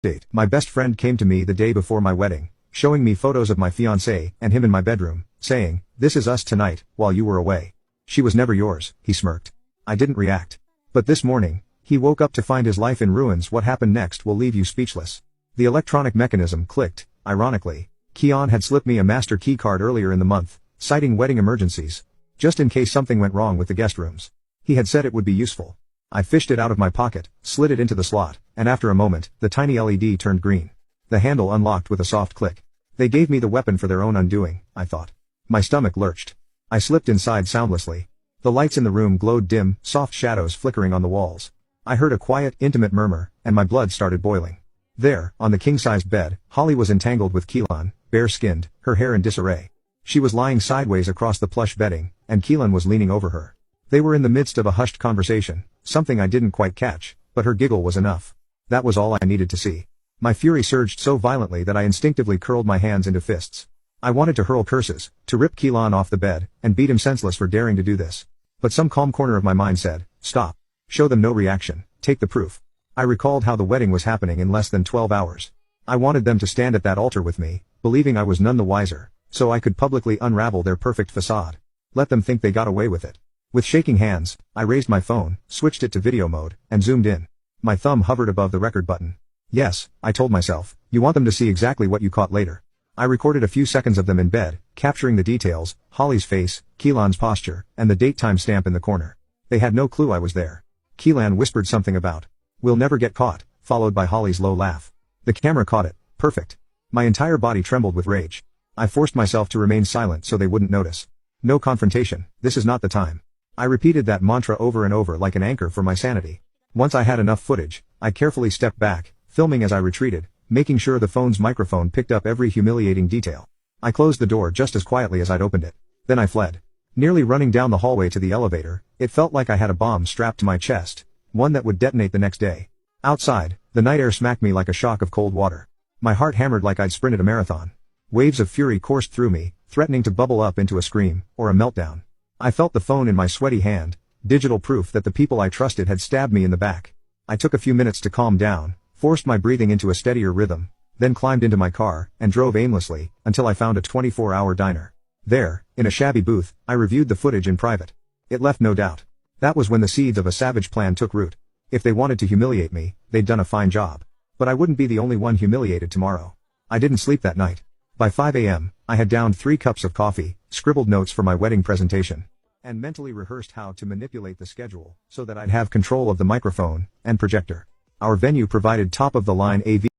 Date. My best friend came to me the day before my wedding, showing me photos of my fiancé and him in my bedroom, saying, "This is us tonight, while you were away. She was never yours," he smirked. I didn't react. But this morning, he woke up to find his life in ruins. What happened next will leave you speechless. The electronic mechanism clicked, ironically. Keon had slipped me a master key card earlier in the month, citing wedding emergencies, just in case something went wrong with the guest rooms. He had said it would be useful. I fished it out of my pocket, slid it into the slot, and after a moment, the tiny LED turned green. The handle unlocked with a soft click. They gave me the weapon for their own undoing, I thought. My stomach lurched. I slipped inside soundlessly. The lights in the room glowed dim, soft shadows flickering on the walls. I heard a quiet, intimate murmur, and my blood started boiling. There, on the king-sized bed, Holly was entangled with Keelan, bare-skinned, her hair in disarray. She was lying sideways across the plush bedding, and Keelan was leaning over her. They were in the midst of a hushed conversation, something I didn't quite catch, but her giggle was enough. That was all I needed to see. My fury surged so violently that I instinctively curled my hands into fists. I wanted to hurl curses, to rip Keelan off the bed, and beat him senseless for daring to do this. But some calm corner of my mind said, "Stop. Show them no reaction, take the proof." I recalled how the wedding was happening in less than 12 hours. I wanted them to stand at that altar with me, believing I was none the wiser, so I could publicly unravel their perfect facade. Let them think they got away with it. With shaking hands, I raised my phone, switched it to video mode, and zoomed in. My thumb hovered above the record button. Yes, I told myself, you want them to see exactly what you caught later. I recorded a few seconds of them in bed, capturing the details, Holly's face, Keelan's posture, and the date time stamp in the corner. They had no clue I was there. Keelan whispered something about, "We'll never get caught," followed by Holly's low laugh. The camera caught it. Perfect. My entire body trembled with rage. I forced myself to remain silent so they wouldn't notice. No confrontation, this is not the time. I repeated that mantra over and over like an anchor for my sanity. Once I had enough footage, I carefully stepped back, filming as I retreated, making sure the phone's microphone picked up every humiliating detail. I closed the door just as quietly as I'd opened it. Then I fled. Nearly running down the hallway to the elevator, it felt like I had a bomb strapped to my chest, one that would detonate the next day. Outside, the night air smacked me like a shock of cold water. My heart hammered like I'd sprinted a marathon. Waves of fury coursed through me, threatening to bubble up into a scream, or a meltdown. I felt the phone in my sweaty hand, digital proof that the people I trusted had stabbed me in the back. I took a few minutes to calm down, forced my breathing into a steadier rhythm, then climbed into my car, and drove aimlessly, until I found a 24-hour diner. There, in a shabby booth, I reviewed the footage in private. It left no doubt. That was when the seeds of a savage plan took root. If they wanted to humiliate me, they'd done a fine job. But I wouldn't be the only one humiliated tomorrow. I didn't sleep that night. By 5 a.m., I had downed 3 cups of coffee, scribbled notes for my wedding presentation, and mentally rehearsed how to manipulate the schedule so that I'd have control of the microphone and projector. Our venue provided top-of-the-line AV